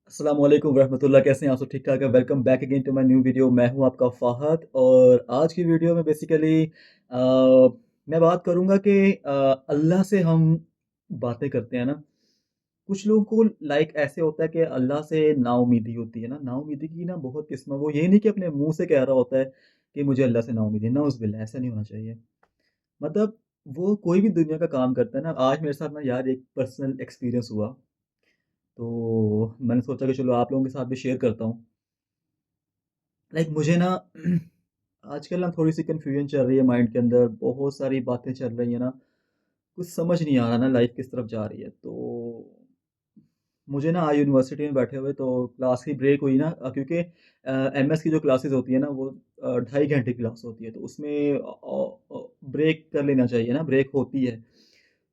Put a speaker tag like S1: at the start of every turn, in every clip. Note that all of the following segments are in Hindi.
S1: अस्सलाम वालेकुम रहमतुल्लाह। कैसे हैं आप सब? ठीक ठाक है। Welcome back again to my new video. मैं हूं आपका फ़ाहद और आज की वीडियो में बेसिकली मैं बात करूंगा कि अल्लाह से हम बातें करते हैं ना। कुछ लोगों को लाइक ऐसे होता है कि अल्लाह से नाउमीदी होती है ना। नाउमीदी की ना बहुत किस्म, वो ये नहीं कि अपने मुंह से कह रहा होता है कि मुझे अल्लाह से नाउमीदी है। नाउज़ुबिल्लाह, ऐसा नहीं होना चाहिए। मतलब वो कोई भी दुनिया का काम करता है ना। आज मेरे साथ ना यार एक पर्सनल एक्सपीरियंस हुआ, तो मैंने सोचा कि चलो आप लोगों के साथ भी शेयर करता हूँ। लाइक मुझे ना आजकल ना थोड़ी सी कन्फ्यूजन चल रही है माइंड के अंदर, बहुत सारी बातें चल रही है ना। कुछ समझ नहीं आ रहा ना लाइफ किस तरफ जा रही है। तो मुझे ना आज यूनिवर्सिटी में बैठे हुए तो क्लास की ब्रेक हुई ना, क्योंकि एमएस की जो क्लासेस होती है ना वो 2.5 घंटे की क्लास होती है, तो उसमें ब्रेक कर लेना चाहिए ना, ब्रेक होती है।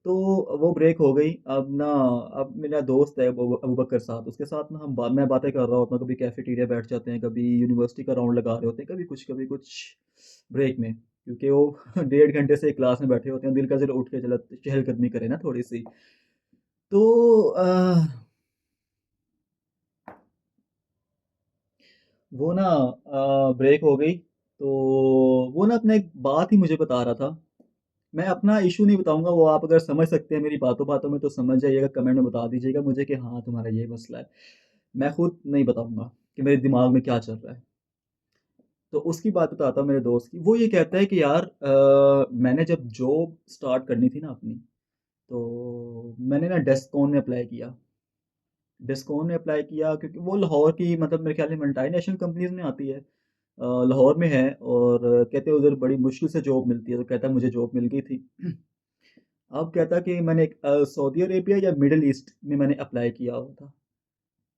S1: तो वो ब्रेक हो गई। अब ना, अब मेरा दोस्त है वो अबू बकर साथ, उसके साथ ना मैं बातें कर रहा होता हूँ। कभी कैफेटेरिया बैठ जाते हैं, कभी यूनिवर्सिटी का राउंड लगा रहे होते हैं, कभी कुछ ब्रेक में, क्योंकि वो 1.5 घंटे से क्लास में बैठे होते हैं। दिल का चलो उठ के चला चहलकदमी करे ना थोड़ी सी। तो वो ना ब्रेक हो गई, तो वो ना अपना एक बात ही मुझे बता रहा था। मैं अपना इशू नहीं बताऊंगा, वो आप अगर समझ सकते हैं मेरी बातों बातों में तो समझ जाइएगा, कमेंट में बता दीजिएगा मुझे कि हाँ तुम्हारा ये मसला है। मैं खुद नहीं बताऊंगा कि मेरे दिमाग में क्या चल रहा है। तो उसकी बात बताता हूँ मेरे दोस्त की। वो ये कहता है कि यार मैंने जब जॉब स्टार्ट करनी थी ना अपनी, तो मैंने ना डेस्कॉन में अप्लाई किया। डेस्कॉन में अप्लाई किया क्योंकि वो लाहौर की, मतलब मेरे ख्याल में मल्टीनेशनल कंपनीज में आती है। लाहौर में है, और कहते हैं उधर बड़ी मुश्किल से जॉब मिलती है। तो कहता है मुझे जॉब मिल गई थी। अब कहता कि मैंने सऊदी अरेबिया या मिडल ईस्ट में मैंने अप्लाई किया हुआ था।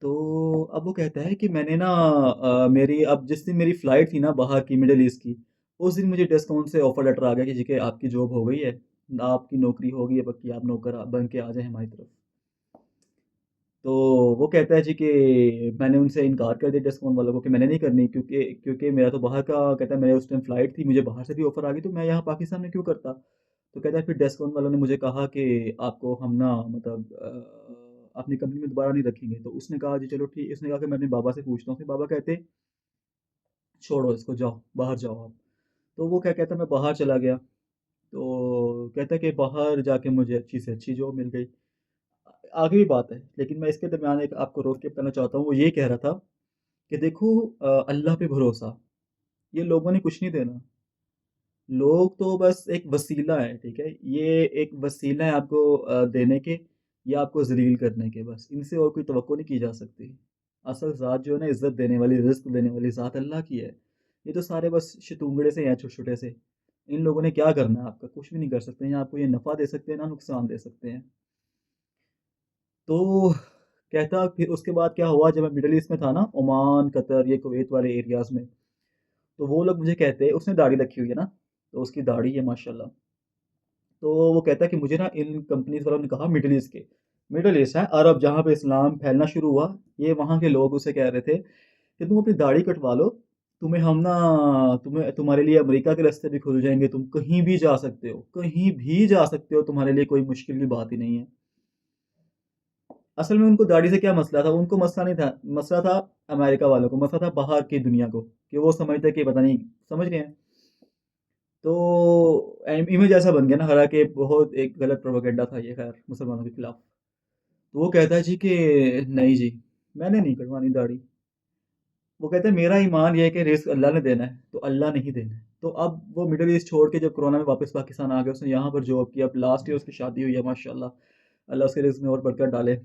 S1: तो अब वो कहता है कि मैंने ना मेरी, अब जिस दिन मेरी फ़्लाइट थी ना बाहर की, मिडल ईस्ट की, उस दिन मुझे डिस्काउंट से ऑफ़र लेटर आ गया कि जी कि आपकी जॉब हो गई है, आपकी नौकरी हो गई है पक्की, आप नौकर बन के आ जाएँ हमारी तरफ। तो वो कहता है जी कि मैंने उनसे इनकार कर दिया डिस्काउंट वालों को कि मैंने नहीं करनी, क्योंकि क्योंकि मेरा तो बाहर का, कहता है मेरे उस टाइम फ़्लाइट थी, मुझे बाहर से भी ऑफ़र आ गई, तो मैं यहाँ पाकिस्तान में क्यों करता। तो कहता है फिर डिस्काउंट वालों ने मुझे कहा कि आपको हम ना, मतलब अपनी कंपनी में दोबारा नहीं रखेंगे। तो उसने कहा जी चलो ठीक, इसने कहा कि मैं अपने बाबा से पूछता हूँ। फिर बाबा कहते छोड़ो इसको, जाओ बाहर जाओ आप। तो वो क्या कहता है, मैं बाहर चला गया। तो कहता है कि बाहर जाके मुझे अच्छी से अच्छी जॉब मिल गई। आगे भी बात है, लेकिन मैं इसके दरमियान एक आपको रोक के बताना चाहता हूँ। वो ये कह रहा था कि देखो, अल्लाह पे भरोसा, ये लोगों ने कुछ नहीं देना। लोग तो बस एक वसीला है, ठीक है, ये एक वसीला है आपको देने के, या आपको जलील करने के, बस इनसे और कोई तवक्को नहीं की जा सकती। असल ज़ात जो है ना, इज़्ज़त देने वाली, रिज़्क देने वाली ज़ात अल्लाह की है। ये तो सारे बस शतूंगड़े से हैं, छोटे-छोटे से। इन लोगों ने क्या करना है आपका? कुछ भी नहीं कर सकते हैं। या आपको ये नफ़ा दे सकते हैं, ना नुकसान दे सकते हैं। तो कहता फिर उसके बाद क्या हुआ, जब मैं मिडल ईस्ट में था ना, ओमान, कतर, ये कुवैत वाले एरियाज़ में, तो वो लोग मुझे कहते, उसने दाढ़ी रखी हुई है ना, तो उसकी दाढ़ी है माशाल्लाह। तो वो कहता है कि मुझे ना इन कंपनीज वालों ने कहा, मिडल ईस्ट है अरब, जहाँ पे इस्लाम फैलना शुरू हुआ, ये वहाँ के लोग उसे कह रहे थे कि तुम अपनी दाढ़ी कटवा लो, तुम्हें हम ना, तुम्हें, तुम्हारे लिए अमेरिका के रास्ते भी खुल जाएंगे, तुम कहीं भी जा सकते हो, कहीं भी जा सकते हो, तुम्हारे लिए कोई मुश्किल की बात ही नहीं है। असल में उनको दाढ़ी से क्या मसला था? उनको मसला नहीं था, मसला था अमेरिका वालों को, मसला था बाहर की दुनिया को, कि वो समझते कि पता नहीं, समझ रहे हैं। तो इमेज ऐसा बन गया ना, हालांकि बहुत एक गलत प्रोपेगेंडा था ये, खैर, मुसलमानों के खिलाफ। तो वो कहता है जी कि नहीं जी, मैंने नहीं कटवानी दाढ़ी। वो कहते हैं मेरा ईमान ये है कि रिस्क अल्लाह ने देना है, तो अल्लाह ने ही देना है। तो अब वो मिडिल ईस्ट छोड़ के जब कोरोना में वापस पाकिस्तान आ गया, उसने यहाँ पर जॉब किया। अब लास्ट ईयर उसकी शादी हुई है माशाल्लाह, अल्लाह उसके रिस्क में और बरकत डाले।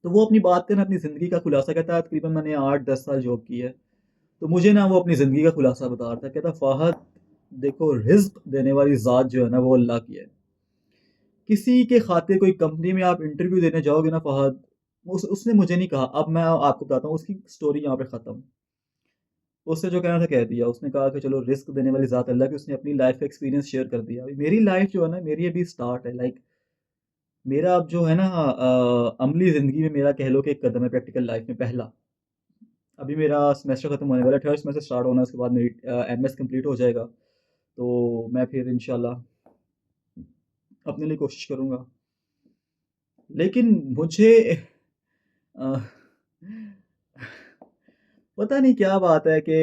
S1: तो वो अपनी बात करना, अपनी ज़िंदगी का खुलासा कहता है, तकरीबन मैंने 8-10 साल जॉब की है। तो मुझे ना वो अपनी ज़िंदगी का खुलासा बता रहा था। कहता फ़ाहद, देखो, रिज्क देने वाली ज़ात जो है ना वो अल्लाह की है। किसी के खातिर कोई कंपनी में आप इंटरव्यू देने जाओगे ना फ़हद, उसने मुझे नहीं कहा, अब मैं आपको बताता हूँ उसकी स्टोरी यहाँ पे ख़त्म। उसने जो कहना था कह दिया। उसने कहा कि चलो, रिस्क देने वाली ज़ात अल्लाह की, उसने अपनी लाइफ का एक्सपीरियंस शेयर कर दिया। अभी मेरी लाइफ जो है ना, मेरी अभी स्टार्ट है। लाइक मेरा अब जो है ना, अमली ज़िंदगी में मेरा कह लो कि एक कदम है प्रैक्टिकल लाइफ में, पहला। अभी मेरा सेमेस्टर ख़त्म होने वाला है, थर्ड सेमेस्टर स्टार्ट होना है, उसके बाद मेरी एमएस कंप्लीट हो जाएगा। तो मैं फिर इंशाल्लाह अपने लिए कोशिश करूँगा। लेकिन मुझे पता नहीं क्या बात है कि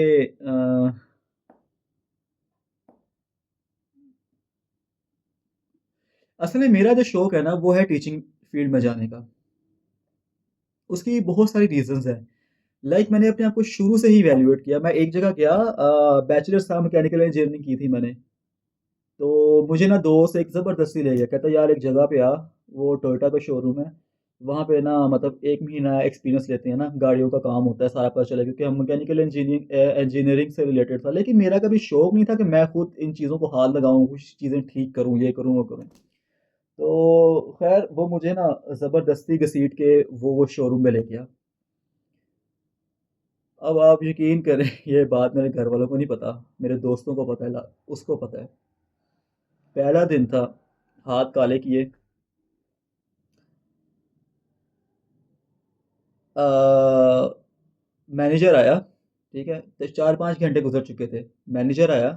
S1: असल में मेरा जो शौक है ना वो है टीचिंग फील्ड में जाने का। उसकी बहुत सारी रीजंस हैं। मैंने अपने आप को शुरू से ही इवैल्यूएट किया। मैं एक जगह गया, बैचलर्स था, मैकेनिकल इंजीनियरिंग की थी मैंने। तो मुझे ना दोस्त एक ज़बरदस्ती ले गया, कहता यार एक जगह पे आ, वो टोयोटा का शोरूम है, वहाँ पे ना मतलब एक महीना एक्सपीरियंस लेते हैं ना, गाड़ियों का काम होता है सारा पता चला, क्योंकि हम मैकेनिकल इंजीनियरिंग से रिलेटेड था। लेकिन मेरा कभी शौक नहीं था कि मैं खुद इन चीज़ों को हाथ लगाऊं, कुछ चीज़ें ठीक करूं, ये करूं वो करूं। तो खैर वो मुझे ना ज़बरदस्ती घसीट के वो शोरूम में ले गया। अब आप यकीन करें ये बात मेरे घर वालों को नहीं पता, मेरे दोस्तों को पता है, उसको पता है। पहला दिन था, हाथ काले किए। मैनेजर आया, ठीक है, तो 4-5 घंटे गुजर चुके थे। मैनेजर आया,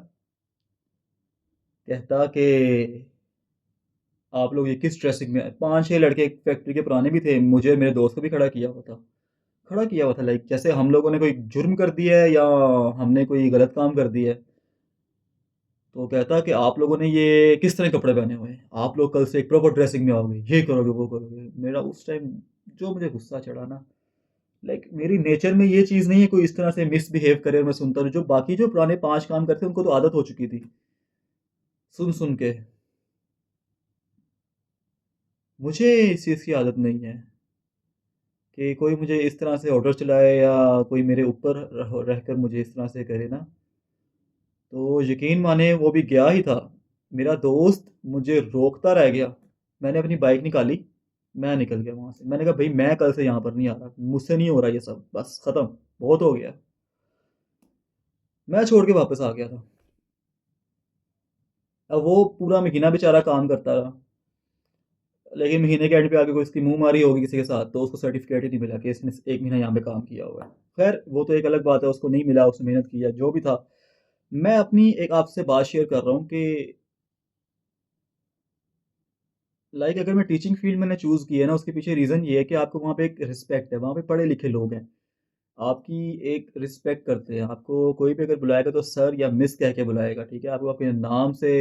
S1: कहता कि आप लोग ये किस ड्रेसिंग में आए। 5-6 लड़के एक फैक्ट्री के पुराने भी थे, मुझे और मेरे दोस्त को भी खड़ा किया हुआ था। खड़ा किया हुआ था जैसे हम लोगों ने कोई जुर्म कर दिया है या हमने कोई गलत काम कर दिया है। तो कहता कि आप लोगों ने ये किस तरह के कपड़े पहने हुए हैं, आप लोग कल से एक प्रॉपर ड्रेसिंग में आओगे, ये करोगे वो करोगे। मेरा उस टाइम जो मुझे गुस्सा चढ़ा ना, मेरी नेचर में ये चीज़ नहीं है कोई इस तरह से मिसबिहेव करे और मैं सुनता रहूं। जो बाकी जो पुराने 5 काम करते उनको तो आदत हो चुकी थी सुन सुन के। मुझे इस चीज़ की आदत नहीं है कि कोई मुझे इस तरह से ऑर्डर चलाए या कोई मेरे ऊपर रहकर मुझे इस तरह से करे ना। तो यकीन माने वो भी गया ही था, मेरा दोस्त मुझे रोकता रह गया। मैंने अपनी बाइक निकाली, मैं निकल गया वहां से। मैंने कहा भाई मैं कल से यहाँ पर नहीं आ रहा, मुझसे नहीं हो रहा ये सब, बस खत्म, बहुत हो गया। मैं छोड़ के वापस आ गया था। अब वो पूरा महीना बेचारा काम करता रहा, लेकिन महीने के एंड पे आके कोई इसकी मुंह मारी होगी किसी के साथ, तो उसको सर्टिफिकेट ही नहीं मिला कि इसने 1 महीना यहाँ पे काम किया हुआ है। खैर वो तो एक अलग बात है, उसको नहीं मिला, उसने मेहनत किया जो भी था। मैं अपनी एक आपसे बात शेयर कर रहा हूँ कि अगर मैं टीचिंग फील्ड मैंने चूज़ की है ना, उसके पीछे रीज़न ये है कि आपको वहाँ पे एक रिस्पेक्ट है, वहाँ पे पढ़े लिखे लोग हैं, आपकी एक रिस्पेक्ट करते हैं। आपको कोई भी अगर बुलाएगा तो सर या मिस कह के बुलाएगा, ठीक है, आपको आपके नाम से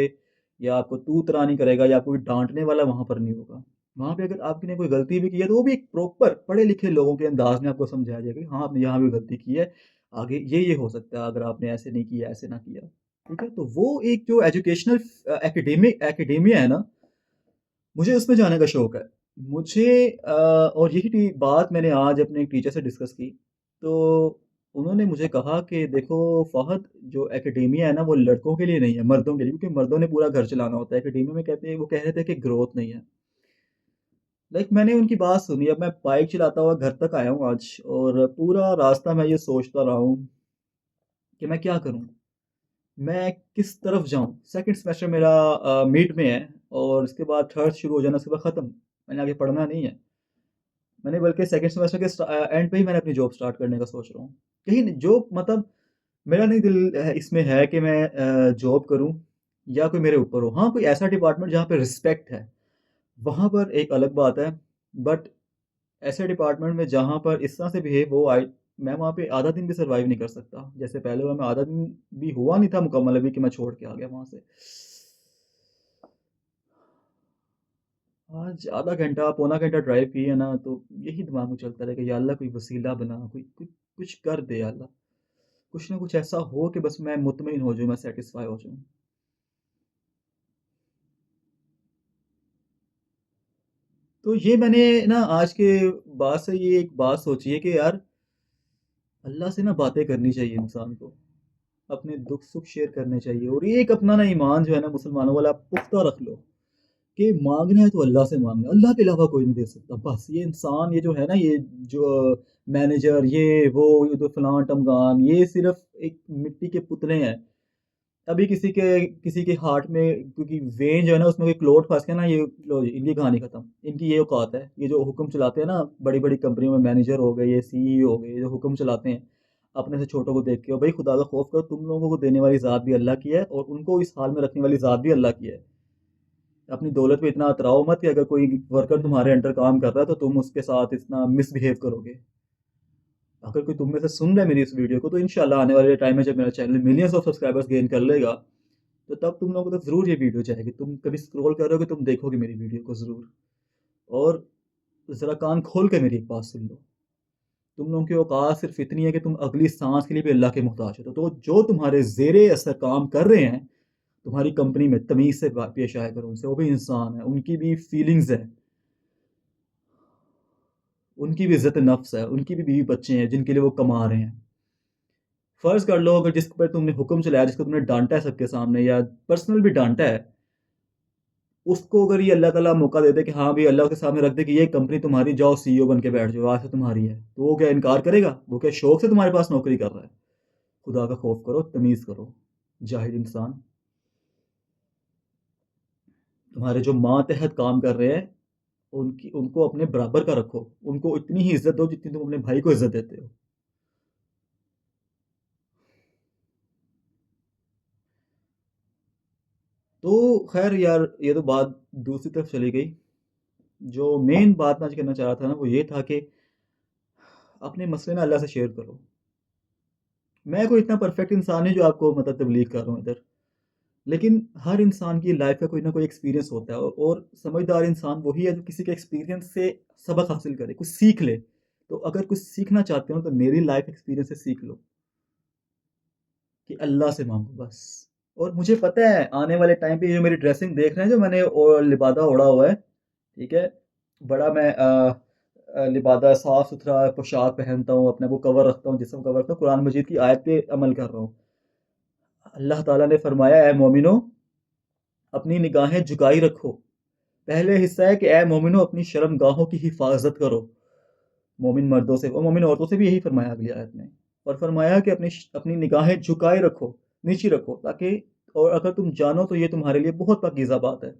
S1: या आपको तू तरा नहीं करेगा, या आपको कोई डांटने वाला वहाँ पर नहीं होगा। वहाँ पे अगर आपने कोई गलती भी की है तो वो भी एक प्रॉपर पढ़े लिखे लोगों के अंदाज में आपको समझाया जाएगा कि हाँ आपने यहाँ भी गलती की है, आगे ये हो सकता है अगर आपने ऐसे नहीं किया, ऐसे ना किया। ठीक है, तो वो एक जो एजुकेशनल एकेडमिक एकेडेमिया है ना, मुझे उसमें जाने का शौक है। मुझे और यही बात मैंने आज अपने एक टीचर से डिस्कस की। तो उन्होंने मुझे कहा कि देखो फ़हद, जो एकेडेमिया है ना वो लड़कों के लिए नहीं है, मर्दों के लिए, क्योंकि मर्दों ने पूरा घर चलाना होता है। एकेडेमिया में कहते हैं, वो कह रहे थे कि ग्रोथ नहीं है। मैंने उनकी बात सुनी। अब मैं बाइक चलाता हुआ घर तक आया हूँ आज, और पूरा रास्ता मैं ये सोचता रहा हूँ कि मैं क्या करूँ, मैं किस तरफ जाऊँ। सेकंड सेमेस्टर मेरा मिड में है, और उसके बाद थर्ड शुरू हो जाना, उसके बाद ख़त्म। मैंने आगे पढ़ना नहीं है। मैंने बल्कि सेकंड सेमेस्टर के एंड पे ही मैंने अपनी जॉब स्टार्ट करने का सोच रहा हूँ। कहीं जॉब मतलब मेरा नहीं दिल इसमें है कि मैं जॉब करूँ या कोई मेरे ऊपर हो। हाँ, कोई ऐसा डिपार्टमेंट जहाँ पे रिस्पेक्ट है, वहाँ पर एक अलग बात है। बट ऐसे डिपार्टमेंट में जहाँ पर इस तरह से बिहेव हो, आई मैं वहाँ पे आधा दिन भी सर्वाइव नहीं कर सकता। जैसे पहले हुआ, मैं आधा दिन भी हुआ नहीं था मुकम्मल अभी कि मैं छोड़ के आ गया वहाँ से। आज आधा घंटा पौना घंटा ड्राइव की है ना, तो यही दिमाग में चलता रहे कि या अल्लाह कोई वसीला बना, कुछ कर दे या अल्लाह। कुछ ना कुछ ऐसा हो कि बस मैं मुतमईन हो जाऊँ, मैं सेटिस्फाई हो जाऊँ। तो ये मैंने ना आज के बाद से ये एक बात सोची है कि यार अल्लाह से ना बातें करनी चाहिए इंसान को, अपने दुख सुख शेयर करने चाहिए। और ये एक अपना ना ईमान जो है ना मुसलमानों वाला पुख्ता रख लो कि मांगना है तो अल्लाह से मांगना, अल्लाह के अलावा कोई नहीं दे सकता। बस ये इंसान, ये जो है ना, ये जो मैनेजर, ये तो फलां टमगान, ये सिर्फ एक मिट्टी के पुतले हैं। अभी किसी के हार्ट में, क्योंकि वेन जो है ना उसमें कोई क्लोट फंस गया ना, ये लो जी, इनकी कहानी खत्म। इनकी ये औकात है, ये जो हुक्म चलाते हैं ना बड़ी बड़ी कंपनियों में, मैनेजर हो गए, ये सीईओ हो गए, ये जो हुक्म चलाते हैं अपने से छोटों को देख के। और भाई खुदा का खौफ करो, तुम लोगों को देने वाली ज़ात भी अल्लाह की है, और उनको इस हाल में रखने वाली ज़ात भी अल्लाह की है। अपनी दौलत पे इतना अतराओ मत कि अगर कोई वर्कर तुम्हारे अंडर काम कर रहा है तो तुम उसके साथ इतना मिसबिहेव करोगे। अगर कोई तुम में से सुन रहा है मेरी इस वीडियो को, तो इंशाल्लाह आने वाले टाइम में जब मेरा channel millions of subscribers gain कर लेगा, तो तब तुम लोगों को तो ज़रूर ये वीडियो जाएगी। तुम कभी स्क्रॉल करोगे, तुम देखोगे मेरी वीडियो को ज़रूर। और ज़रा कान खोल के मेरी एक बात सुन लो। तुम लोगों की औकात सिर्फ इतनी है कि तुम अगली सांस के लिए भी अल्लाह के मोहताज हो। तो जो तुम्हारे ज़ेरे असर काम कर रहे हैं तुम्हारी कंपनी में, तमीज़ से पेश आया करो उनसे। वो भी इंसान है, उनकी भी फीलिंग्स है, उनकी भी इज्जत नफ्स है, उनकी भी बीवी बच्चे हैं जिनके लिए वो कमा रहे हैं। फर्ज कर लो अगर जिस पर तुमने हुक्म चलाया, जिसको तुमने डांटा है सबके सामने या पर्सनल भी डांटा है, उसको अगर ये अल्लाह ताला मौका दे दे कि हाँ भी अल्लाह के सामने रख दे कि ये कंपनी तुम्हारी, जाओ सीईओ बन के बैठ जाओ, आज से तुम्हारी है, तो वो क्या इनकार करेगा? वो क्या शौक से तुम्हारे पास नौकरी कर रहा है? खुदा का खौफ करो, तमीज़ करो, जाहिल इंसान। तुम्हारे जो मातहत काम कर रहे हैं, उनकी उनको अपने बराबर का रखो, उनको इतनी ही इज्जत दो जितनी तुम अपने भाई को इज्जत देते हो। तो खैर यार, ये तो बात दूसरी तरफ चली गई। जो मेन बात मैं आज करना चाह रहा था ना, वो ये था कि अपने मसले ना अल्लाह से शेयर करो। मैं कोई इतना परफेक्ट इंसान नहीं जो आपको मतलब तबलीग कर रहा हूँ इधर, लेकिन हर इंसान की लाइफ का कोई ना कोई एक्सपीरियंस होता है, और समझदार इंसान वही है जो किसी के एक्सपीरियंस से सबक हासिल करे, कुछ सीख ले। तो अगर कुछ सीखना चाहते हो तो मेरी लाइफ एक्सपीरियंस से सीख लो कि अल्लाह से मांगो बस। और मुझे पता है आने वाले टाइम पे जो मेरी ड्रेसिंग देख रहे हैं, जो मैंने और लिबादा ओढ़ा हुआ है, ठीक है, बड़ा मैं लिबादा साफ सुथरा पोशाक पहनता हूँ, अपने को कवर रखता हूँ, जिस्म कवर रखता हूँ, कुरान मजीद की आयत पे अमल कर रहा हूँ। अल्लाह ताला ने फरमाया, ए मोमिनो अपनी निगाहें झुकाई रखो। पहले हिस्सा है कि ए मोमिनो अपनी शर्मगाहों की हिफाजत करो, मोमिन मर्दों से और मोमिन औरतों से भी यही फरमाया अगली आयत में। और फरमाया कि अपनी अपनी निगाहें झुकाए रखो, नीची रखो, ताकि और अगर तुम जानो तो ये तुम्हारे लिए बहुत पाकीज़ा बात है।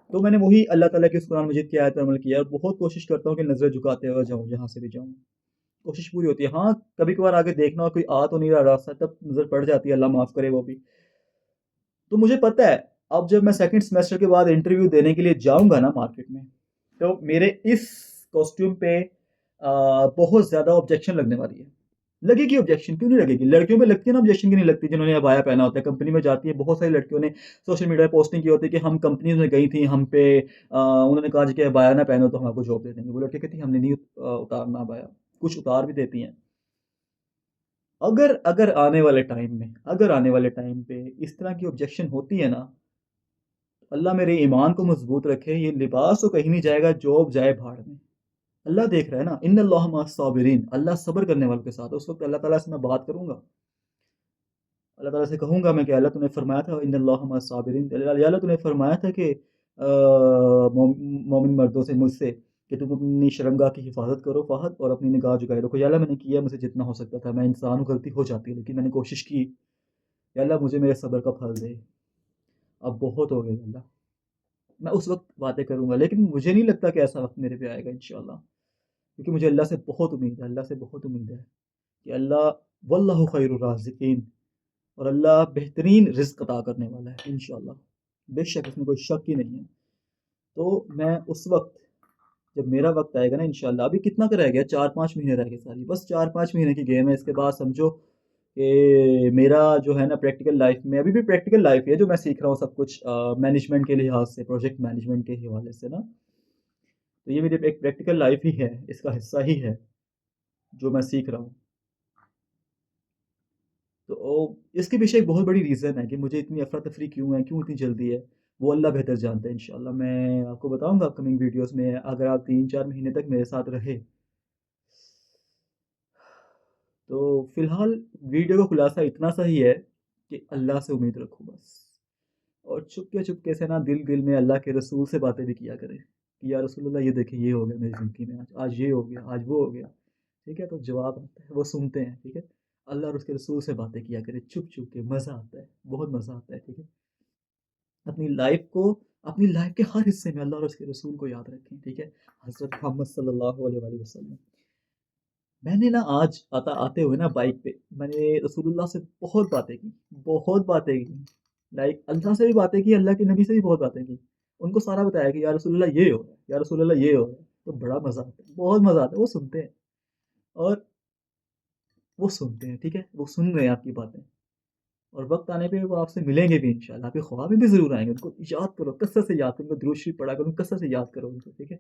S1: तो मैंने वही अल्लाह ताला की उस कुरान मजीद की आयत पर अमल किया, और बहुत कोशिश करता हूँ कि नज़रें झुकाते हुए जाऊँ जहाँ से भी जाऊँ। कोशिश पूरी होती है। हाँ, कभी-कभार आगे देखना और कोई आ तो नहीं रहा रास्ता, तब नज़र पड़ जाती है, अल्लाह माफ़ करे वो भी। तो मुझे पता है, अब जब मैं सेकंड सेमेस्टर के बाद इंटरव्यू देने के लिए जाऊँगा ना मार्केट में, तो मेरे इस कॉस्ट्यूम पे बहुत ज़्यादा ऑब्जेक्शन लगने वाली है। लगेगी ऑब्जेक्शन, क्यों नहीं लगेगी? लड़कियों पे लगती है ना ऑब्जेक्शन, क्यों नहीं लगती? जिन्होंने अबाया पहना होता है, कंपनी में जाती है, बहुत सारी लड़कियों ने सोशल मीडिया पे पोस्टिंग की होती है कि हम कंपनीज़ में गई थी, हम पे उन्होंने कहा जी कि अबाया ना पहनो तो हम आपको जॉब दे देंगे। वो लड़की कहती है हमने नहीं उतारना अबाया। कुछ उतार भी देती हैं। अगर अगर आने वाले टाइम में, अगर आने वाले टाइम पे इस तरह की ऑब्जेक्शन होती है ना, अल्लाह मेरे ईमान को मजबूत रखे, ये लिबास तो कहीं नहीं जाएगा, जॉब जाए भाड़ में। अल्लाह देख रहा है ना, इन्नल्लाह मअस साबिरीन, अल्लाह सब्र करने वालों के साथ है। उस वक्त अल्लाह ताला से मैं बात करूंगा, अल्लाह ताला से कहूंगा मैं कि अल्लाह तूने फरमाया था इन्नल्लाह मअस साबिरीन, अल्लाह तूने फरमाया था कि मोमिन मर्दों से, मुझसे, कि तुम अपनी शर्मगाह की हिफाजत करो फ़हद, और अपनी निगाह झुकाए रखो। या अल्लाह मैंने किया मुझसे जितना हो सकता था, मैं इंसान हूँ, गलती हो जाती है, लेकिन मैंने कोशिश की। या अल्लाह मुझे मेरे सब्र का फल दे, अब बहुत हो गया अल्लाह। मैं उस वक्त बातें करूंगा, लेकिन मुझे नहीं लगता कि ऐसा वक्त मेरे पे आएगा इंशाल्लाह, क्योंकि मुझे अल्लाह से बहुत उम्मीद है, अल्लाह से बहुत उम्मीद है कि अल्लाह वल्लाहु खैरुर राज़िकीन, और अल्लाह बेहतरीन रिज़्क अता करने वाला है इंशाल्लाह, बेशक इसमें कोई शक ही नहीं है। तो मैं उस वक्त, जब मेरा वक्त आएगा ना इंशाल्लाह, अभी कितना का रह गया, 4-5 महीने रह गए, सारी बस 4-5 महीने की गेम है। इसके बाद समझो कि मेरा जो है ना प्रैक्टिकल लाइफ में, अभी भी प्रैक्टिकल लाइफ है जो मैं सीख रहा हूँ सब कुछ, मैनेजमेंट के लिहाज से, प्रोजेक्ट मैनेजमेंट के हवाले से ना। तो ये मेरी एक प्रैक्टिकल लाइफ ही है, इसका हिस्सा ही है जो मैं सीख रहा हूँ। तो इसके पीछे एक बहुत बड़ी रीज़न है कि मुझे इतनी अफरा-तफरी क्यों है, क्यों इतनी जल्दी है, वो अल्लाह बेहतर जानता है। इंशाल्लाह मैं आपको बताऊँगा अपकमिंग वीडियोज़ में, अगर आप 3-4 महीने तक मेरे साथ रहे। तो फ़िलहाल वीडियो का खुलासा इतना सा ही है कि अल्लाह से उम्मीद रखो बस। और चुपके-चुपके से ना दिल-दिल में अल्लाह के रसूल से बातें भी किया करें कि या रसूलल्लाह ये देखिए ये हो गया मेरी ज़िंदगी में, आज आज ये हो गया, आज वो हो गया। ठीक है? तो जवाब आता है, वो सुनते हैं, ठीक है? अल्लाह और उसके रसूल से बातें किया करें चुप-चुप के, मज़ा आता है, बहुत मज़ा आता है, ठीक है? अपनी लाइफ़ को, अपनी लाइफ़ के हर हिस्से में अल्लाह और उसके रसूल को याद रखें, ठीक है? हज़रत मोहम्मद सल्लल्लाहु अलैहि वसल्लम। मैंने ना आज आते हुए ना बाइक पे, मैंने रसूलुल्लाह से बहुत बातें की, बहुत बातें की। लाइक अल्लाह से भी बातें की, अल्लाह के नबी से भी बहुत बातें की। उनको सारा बताया कि या रसूलुल्लाह ये हो रहा है, या रसूलुल्लाह ये हो रहा है। तो बड़ा मज़ा आता है, बहुत मज़ा आता है, वो सुनते हैं और वो सुनते हैं, ठीक है? वो सुन रहे हैं आपकी बातें और वक़्त आने पे वो आपसे मिलेंगे भी इंशाल्लाह, आपके ख्वाब में भी ज़रूर आएँगे, उनको याद करो, कसरत से याद करो, उनको दुरूद शरीफ पढ़ा करो, कसरत से याद करो उनको, ठीक है?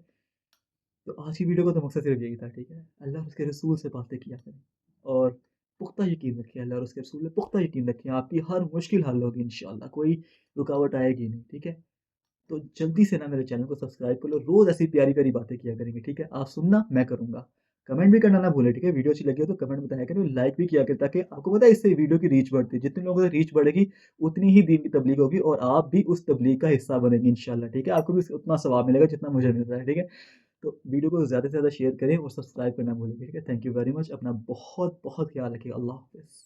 S1: तो आज की वीडियो का तो मकसद सिर्फ़ यही था, ठीक है? अल्लाह और उसके रसूल से बातें किया करें और पुख्ता यकीन रखिए, अल्लाह और उसके रसूल पे पुख्ता यकीन रखिए, आपकी हर मुश्किल हल होगी इंशाल्लाह, कोई रुकावट आएगी नहीं, ठीक है? तो जल्दी से ना मेरे चैनल को सब्सक्राइब कर लो, रोज़ ऐसी प्यारी-प्यारी बातें किया करेंगे, ठीक है? आप सुनना, मैं करूँगा। कमेंट भी करना ना भूलें, ठीक है? वीडियो अच्छी लगी हो तो कमेंट बताया करें, लाइक भी किया करें ताकि आपको पता है इससे वीडियो की रीच बढ़ती है। जितने लोगों से रीच बढ़ेगी, उतनी ही दीन की तबलीग होगी और आप भी उस तबलीग का हिस्सा बनेंगे इंशाल्लाह, ठीक है? आपको भी उतना सवाब मिलेगा जितना मुझे मिल रहा है, ठीक है? तो वीडियो को ज़्यादा से ज़्यादा शेयर करें और सब्सक्राइब करना ना भूलें, ठीक है? Thank you very much. अपना बहुत-बहुत ख्याल रखिएगा। अल्लाह हाफ़िज़।